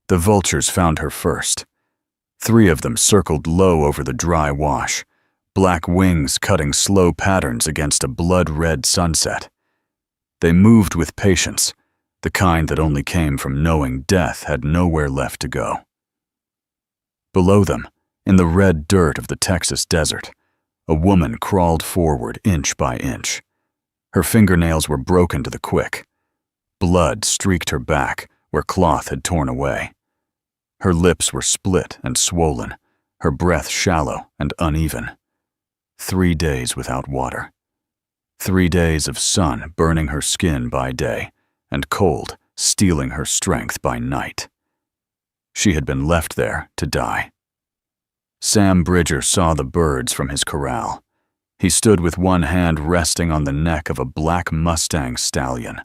The vultures found her first. 3 of them circled low over the dry wash, black wings cutting slow patterns against a blood-red sunset. They moved with patience, the kind that only came from knowing death had nowhere left to go. Below them, in the red dirt of the Texas desert, a woman crawled forward inch by inch. Her fingernails were broken to the quick. Blood streaked her back where cloth had torn away. Her lips were split and swollen, her breath shallow and uneven. 3 days without water. 3 days of sun burning her skin by day and cold stealing her strength by night. She had been left there to die. Sam Bridger saw the birds from his corral. He stood with one hand resting on the neck of a black Mustang stallion,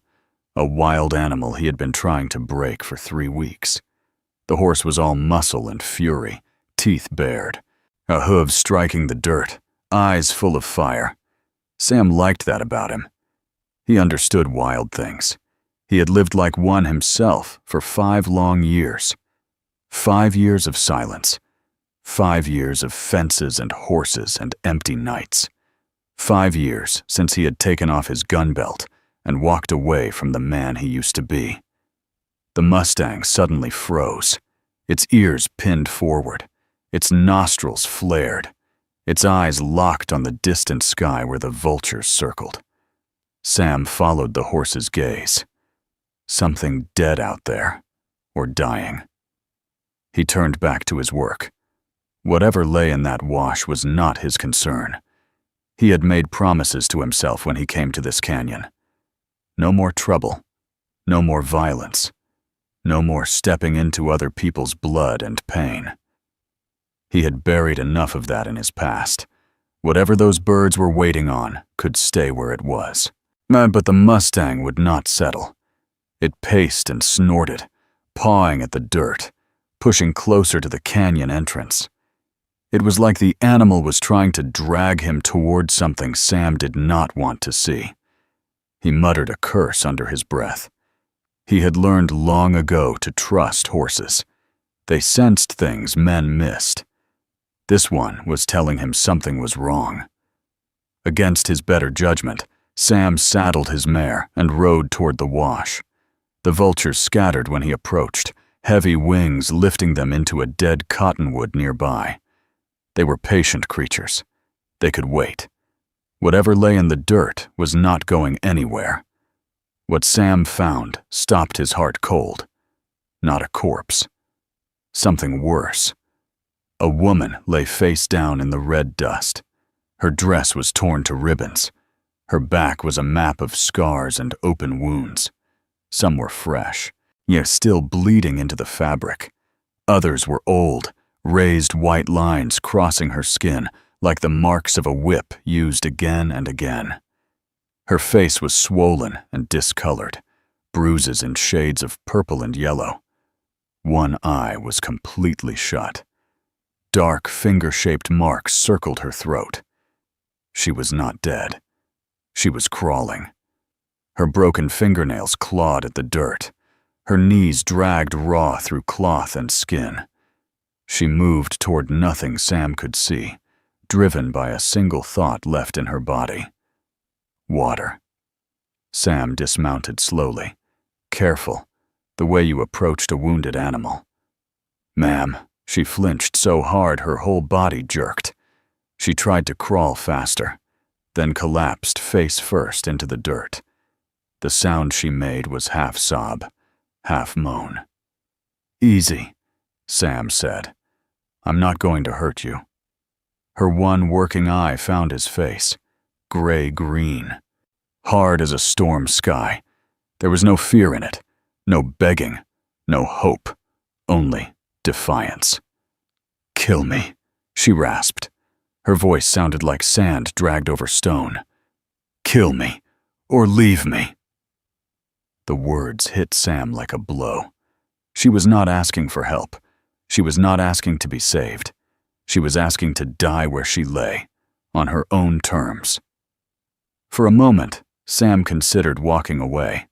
a wild animal he had been trying to break for 3 weeks. The horse was all muscle and fury, teeth bared, a hoof striking the dirt, eyes full of fire. Sam liked that about him. He understood wild things. He had lived like one himself for 5 long years. 5 years of silence. 5 years of fences and horses and empty nights. 5 years since he had taken off his gun belt and walked away from the man he used to be. The Mustang suddenly froze, its ears pinned forward, its nostrils flared, its eyes locked on the distant sky where the vultures circled. Sam followed the horse's gaze. Something dead out there, or dying. He turned back to his work. Whatever lay in that wash was not his concern. He had made promises to himself when he came to this canyon. No more trouble, no more violence, no more stepping into other people's blood and pain. He had buried enough of that in his past. Whatever those birds were waiting on could stay where it was. But the Mustang would not settle. It paced and snorted, pawing at the dirt, pushing closer to the canyon entrance. It was like the animal was trying to drag him toward something Sam did not want to see. He muttered a curse under his breath. He had learned long ago to trust horses. They sensed things men missed. This one was telling him something was wrong. Against his better judgment, Sam saddled his mare and rode toward the wash. The vultures scattered when he approached, heavy wings lifting them into a dead cottonwood nearby. They were patient creatures. They could wait. Whatever lay in the dirt was not going anywhere. What Sam found stopped his heart cold. Not a corpse. Something worse. A woman lay face down in the red dust. Her dress was torn to ribbons. Her back was a map of scars and open wounds. Some were fresh, yet still bleeding into the fabric. Others were old, raised white lines crossing her skin like the marks of a whip used again and again. Her face was swollen and discolored, bruises in shades of purple and yellow. One eye was completely shut. Dark finger-shaped marks circled her throat. She was not dead. She was crawling. Her broken fingernails clawed at the dirt. Her knees dragged raw through cloth and skin. She moved toward nothing Sam could see, driven by a single thought left in her body. Water. Sam dismounted slowly, careful, the way you approached a wounded animal. "Ma'am," she flinched so hard her whole body jerked. She tried to crawl faster, then collapsed face first into the dirt. The sound she made was half sob, half moan. "Easy," Sam said. "I'm not going to hurt you." Her one working eye found his face, gray-green, hard as a storm sky. There was no fear in it, no begging, no hope, only defiance. "Kill me," she rasped. Her voice sounded like sand dragged over stone. "Kill me, or leave me." The words hit Sam like a blow. She was not asking for help. She was not asking to be saved. She was asking to die where she lay, on her own terms. For a moment, Sam considered walking away.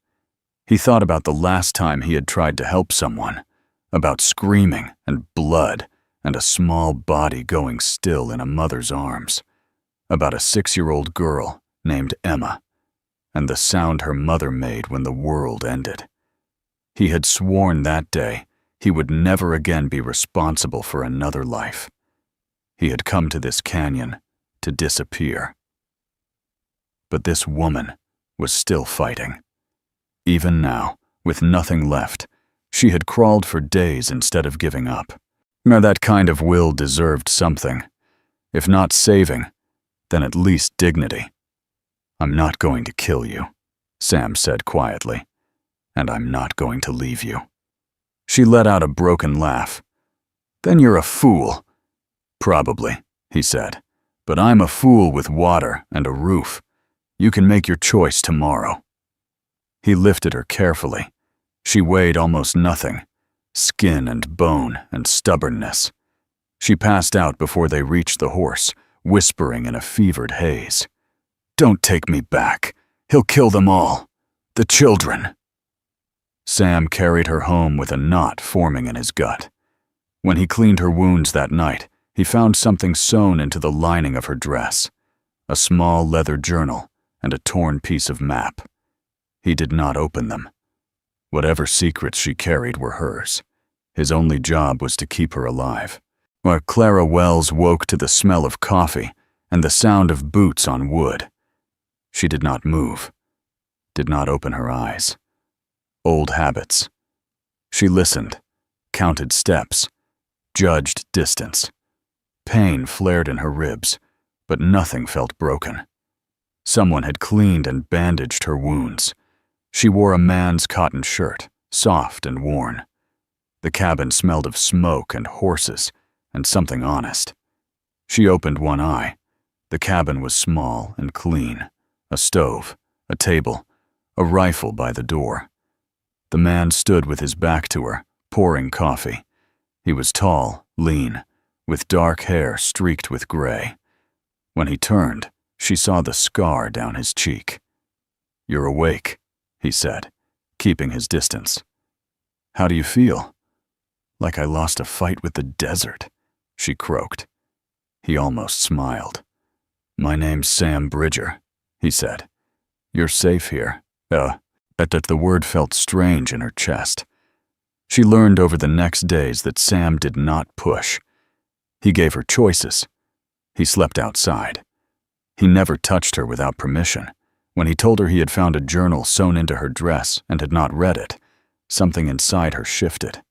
He thought about the last time he had tried to help someone, about screaming and blood and a small body going still in a mother's arms, about a 6-year-old girl named Emma, and the sound her mother made when the world ended. He had sworn that day he would never again be responsible for another life. He had come to this canyon to disappear. But this woman was still fighting. Even now, with nothing left, she had crawled for days instead of giving up. Now that kind of will deserved something. If not saving, then at least dignity. "I'm not going to kill you," Sam said quietly, "and I'm not going to leave you." She let out a broken laugh. "Then you're a fool." "Probably," he said, "but I'm a fool with water and a roof. You can make your choice tomorrow." He lifted her carefully. She weighed almost nothing, skin and bone and stubbornness. She passed out before they reached the horse, whispering in a fevered haze. "Don't take me back. He'll kill them all. The children." Sam carried her home with a knot forming in his gut. When he cleaned her wounds that night, he found something sewn into the lining of her dress, a small leather journal and a torn piece of map. He did not open them. Whatever secrets she carried were hers. His only job was to keep her alive. While Clara Wells woke to the smell of coffee and the sound of boots on wood. She did not move, did not open her eyes. Old habits. She listened, counted steps, judged distance. Pain flared in her ribs, but nothing felt broken. Someone had cleaned and bandaged her wounds. She wore a man's cotton shirt, soft and worn. The cabin smelled of smoke and horses and something honest. She opened one eye. The cabin was small and clean. A stove, a table, a rifle by the door. The man stood with his back to her, pouring coffee. He was tall, lean, with dark hair streaked with gray. When he turned, she saw the scar down his cheek. "You're awake," he said, keeping his distance. "How do you feel?" "Like I lost a fight with the desert," she croaked. He almost smiled. "My name's Sam Bridger," he said. "You're safe here." That the word felt strange in her chest. She learned over the next days that Sam did not push. He gave her choices. He slept outside. He never touched her without permission. When he told her he had found a journal sewn into her dress and had not read it, something inside her shifted.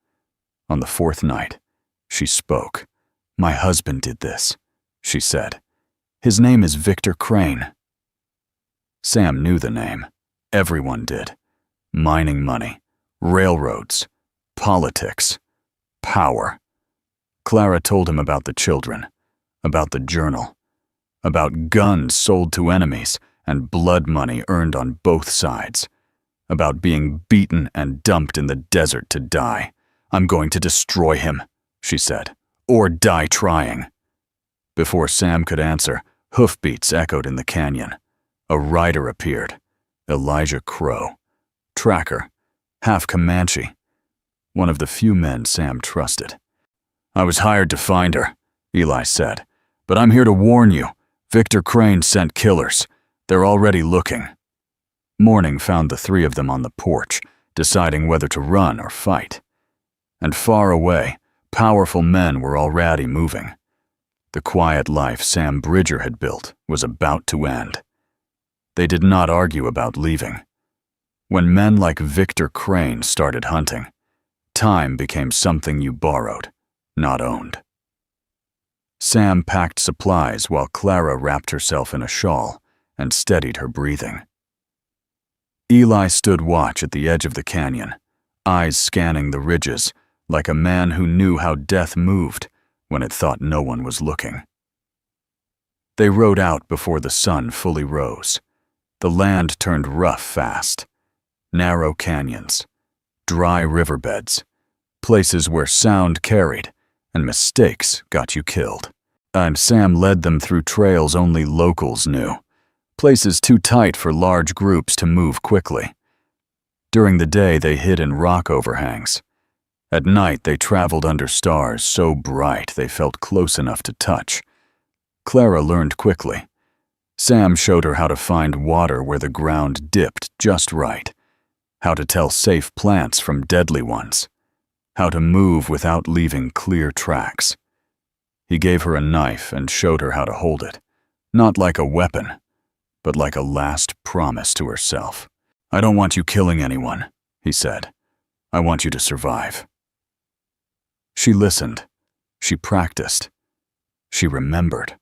On the 4th night, she spoke. "My husband did this," she said. "His name is Victor Crane." Sam knew the name. Everyone did. Mining money, railroads, politics, power. Clara told him about the children, about the journal, about guns sold to enemies and blood money earned on both sides, about being beaten and dumped in the desert to die. "I'm going to destroy him," she said, "or die trying." Before Sam could answer, hoofbeats echoed in the canyon. A rider appeared, Elijah Crow, tracker, half Comanche, one of the few men Sam trusted. "I was hired to find her," Eli said, "but I'm here to warn you. Victor Crane sent killers. They're already looking." Morning found the three of them on the porch, deciding whether to run or fight. And far away, powerful men were already moving. The quiet life Sam Bridger had built was about to end. They did not argue about leaving. When men like Victor Crane started hunting, time became something you borrowed, not owned. Sam packed supplies while Clara wrapped herself in a shawl and steadied her breathing. Eli stood watch at the edge of the canyon, eyes scanning the ridges like a man who knew how death moved when it thought no one was looking. They rode out before the sun fully rose. The land turned rough fast. Narrow canyons, dry riverbeds, places where sound carried and mistakes got you killed. And Sam led them through trails only locals knew, places too tight for large groups to move quickly. During the day, they hid in rock overhangs. At night, they traveled under stars so bright they felt close enough to touch. Clara learned quickly. Sam showed her how to find water where the ground dipped just right, how to tell safe plants from deadly ones, how to move without leaving clear tracks. He gave her a knife and showed her how to hold it, not like a weapon, but like a last promise to herself. "I don't want you killing anyone," he said. "I want you to survive." She listened. She practiced. She remembered.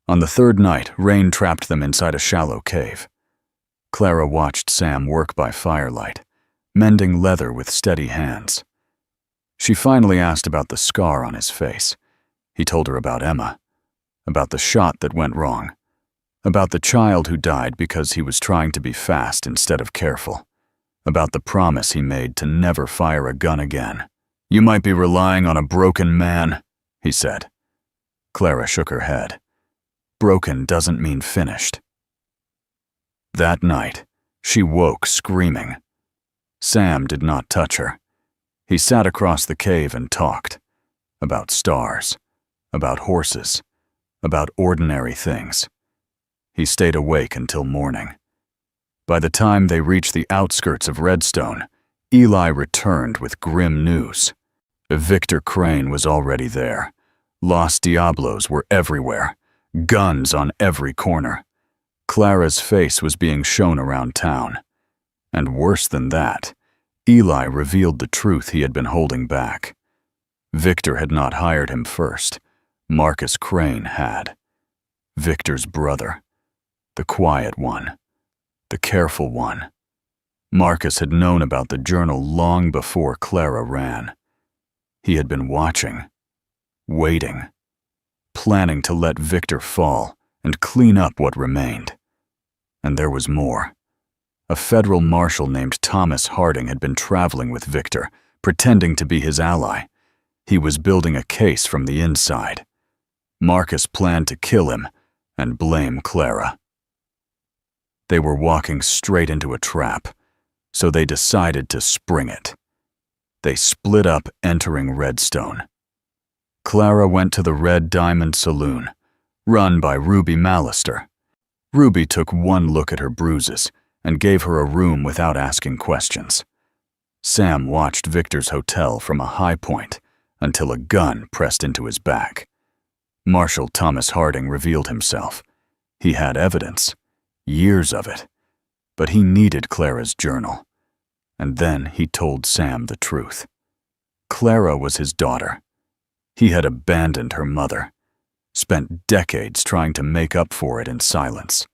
On the third night, rain trapped them inside a shallow cave. Clara watched Sam work by firelight, mending leather with steady hands. She finally asked about the scar on his face. He told her about Emma, about the shot that went wrong, about the child who died because he was trying to be fast instead of careful, about the promise he made to never fire a gun again. "You might be relying on a broken man," he said. Clara shook her head. Broken doesn't mean finished. That night, she woke screaming. Sam did not touch her. He sat across the cave and talked. About stars, about horses, about ordinary things. He stayed awake until morning. By the time they reached the outskirts of Redstone, Eli returned with grim news. Victor Crane was already there. Los Diablos were everywhere. Guns on every corner. Clara's face was being shown around town. And worse than that, Eli revealed the truth he had been holding back. Victor had not hired him first. Marcus Crane had. Victor's brother. The quiet one. The careful one. Marcus had known about the journal long before Clara ran. He had been watching, waiting, planning to let Victor fall and clean up what remained. And there was more. A federal marshal named Thomas Harding had been traveling with Victor, pretending to be his ally. He was building a case from the inside. Marcus planned to kill him and blame Clara. They were walking straight into a trap, so they decided to spring it. They split up, entering Redstone. Clara went to the Red Diamond Saloon, run by Ruby Mallister. Ruby took one look at her bruises and gave her a room without asking questions. Sam watched Victor's hotel from a high point until a gun pressed into his back. Marshal Thomas Harding revealed himself. He had evidence, years of it, but he needed Clara's journal. And then he told Sam the truth. Clara was his daughter. He had abandoned her mother, spent decades trying to make up for it in silence.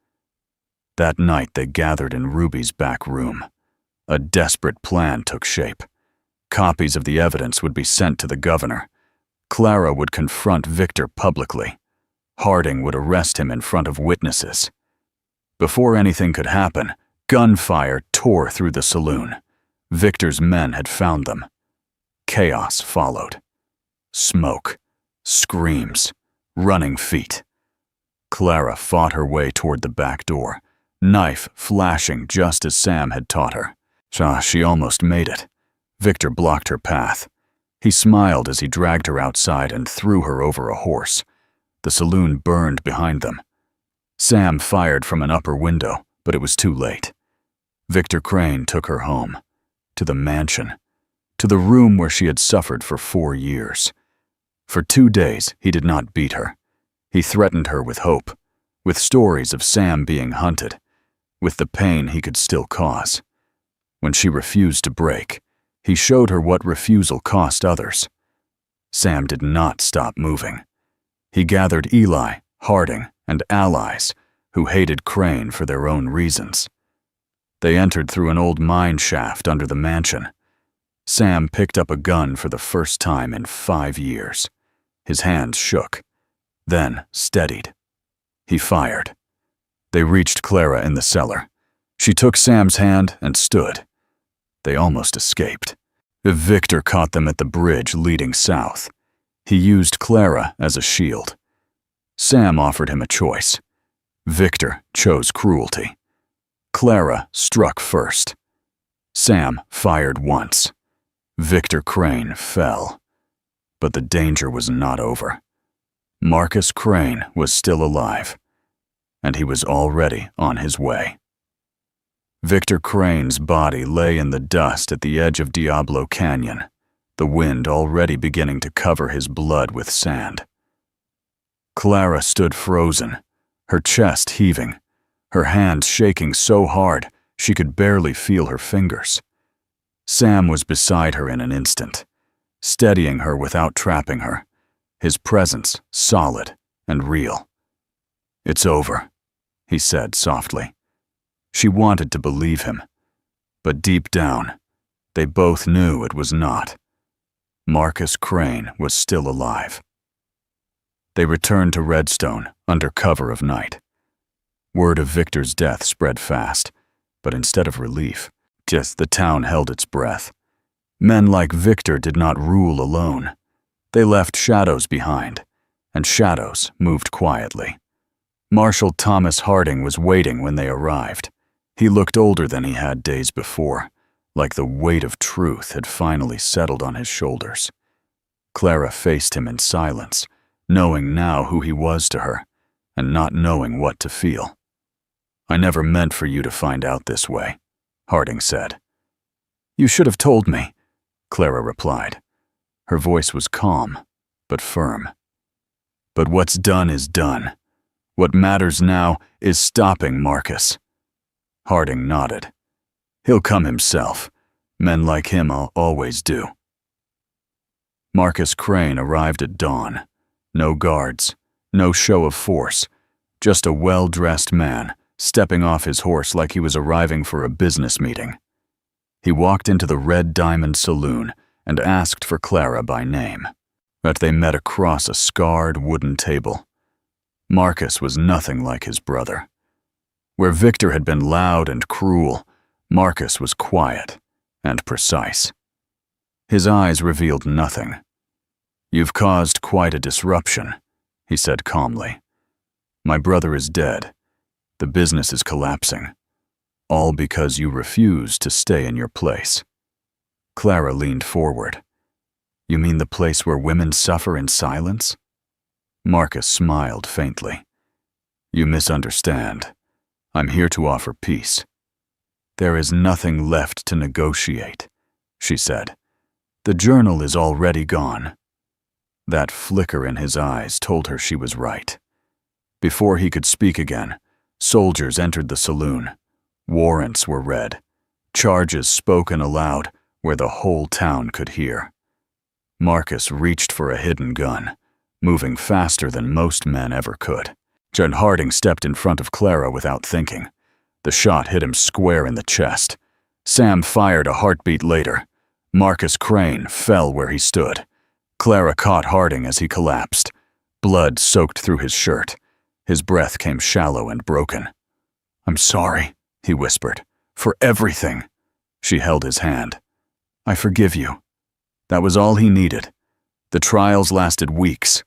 That night they gathered in Ruby's back room. A desperate plan took shape. Copies of the evidence would be sent to the governor. Clara would confront Victor publicly. Harding would arrest him in front of witnesses. Before anything could happen, gunfire tore through the saloon. Victor's men had found them. Chaos followed. Smoke, screams, running feet. Clara fought her way toward the back door, knife flashing just as Sam had taught her. She almost made it. Victor blocked her path. He smiled as he dragged her outside and threw her over a horse. The saloon burned behind them. Sam fired from an upper window, but it was too late. Victor Crane took her home, to the mansion, to the room where she had suffered for 4 years. For 2 days, he did not beat her. He threatened her with hope, with stories of Sam being hunted, with the pain he could still cause. When she refused to break, he showed her what refusal cost others. Sam did not stop moving. He gathered Eli, Harding, and allies who hated Crane for their own reasons. They entered through an old mine shaft under the mansion. Sam picked up a gun for the first time in 5 years. His hands shook, then steadied. He fired. They reached Clara in the cellar. She took Sam's hand and stood. They almost escaped. Victor caught them at the bridge leading south. He used Clara as a shield. Sam offered him a choice. Victor chose cruelty. Clara struck first. Sam fired once. Victor Crane fell. But the danger was not over. Marcus Crane was still alive, and he was already on his way. Victor Crane's body lay in the dust at the edge of Diablo Canyon, the wind already beginning to cover his blood with sand. Clara stood frozen, her chest heaving, her hands shaking so hard she could barely feel her fingers. Sam was beside her in an instant, steadying her without trapping her, his presence solid and real. "It's over," he said softly. She wanted to believe him, but deep down, they both knew it was not. Marcus Crane was still alive. They returned to Redstone under cover of night. Word of Victor's death spread fast, but instead of relief, just the town held its breath. Men like Victor did not rule alone. They left shadows behind, and shadows moved quietly. Marshal Thomas Harding was waiting when they arrived. He looked older than he had days before, like the weight of truth had finally settled on his shoulders. Clara faced him in silence, knowing now who he was to her, and not knowing what to feel. "I never meant for you to find out this way," Harding said. "You should have told me," Clara replied. Her voice was calm, but firm. "But what's done is done. What matters now is stopping Marcus." Harding nodded. "He'll come himself. Men like him always do." Marcus Crane arrived at dawn. No guards, no show of force, just a well-dressed man stepping off his horse like he was arriving for a business meeting. He walked into the Red Diamond Saloon and asked for Clara by name. But they met across a scarred wooden table. Marcus was nothing like his brother. Where Victor had been loud and cruel, Marcus was quiet and precise. His eyes revealed nothing. "You've caused quite a disruption," he said calmly. "My brother is dead. The business is collapsing. All because you refused to stay in your place." Clara leaned forward. "You mean the place where women suffer in silence?" Marcus smiled faintly. "You misunderstand. I'm here to offer peace." "There is nothing left to negotiate," she said. "The journal is already gone." That flicker in his eyes told her she was right. Before he could speak again, soldiers entered the saloon. Warrants were read, charges spoken aloud where the whole town could hear. Marcus reached for a hidden gun, moving faster than most men ever could. John Harding stepped in front of Clara without thinking. The shot hit him square in the chest. Sam fired a heartbeat later. Marcus Crane fell where he stood. Clara caught Harding as he collapsed. Blood soaked through his shirt. His breath came shallow and broken. "I'm sorry," he whispered, "for everything." She held his hand. "I forgive you." That was all he needed. The trials lasted weeks.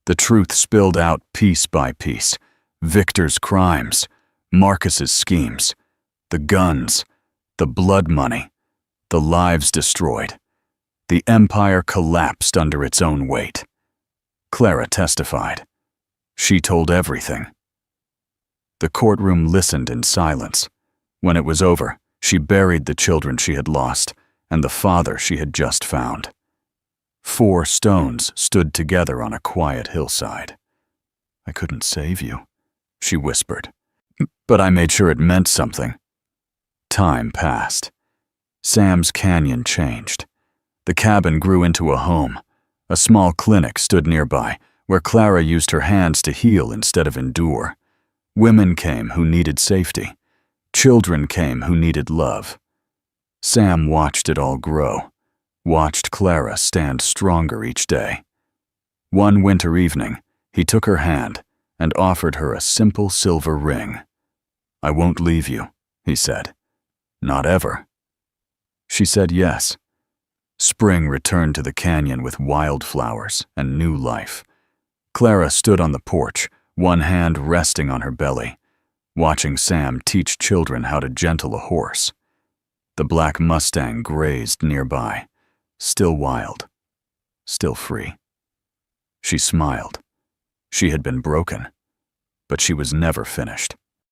The truth spilled out piece by piece. Victor's crimes, Marcus's schemes, the guns, the blood money, the lives destroyed. The empire collapsed under its own weight. Clara testified. She told everything. The courtroom listened in silence. When it was over, she buried the children she had lost and the father she had just found. 4 stones stood together on a quiet hillside. "I couldn't save you," she whispered, "but I made sure it meant something." Time passed. Sam's canyon changed. The cabin grew into a home. A small clinic stood nearby, where Clara used her hands to heal instead of endure. Women came who needed safety. Children came who needed love. Sam watched it all grow, watched Clara stand stronger each day. One winter evening, he took her hand and offered her a simple silver ring. "I won't leave you," he said. "Not ever." She said yes. Spring returned to the canyon with wildflowers and new life. Clara stood on the porch, one hand resting on her belly, watching Sam teach children how to gentle a horse. The black Mustang grazed nearby, still wild, still free. She smiled. She had been broken, but she was never finished.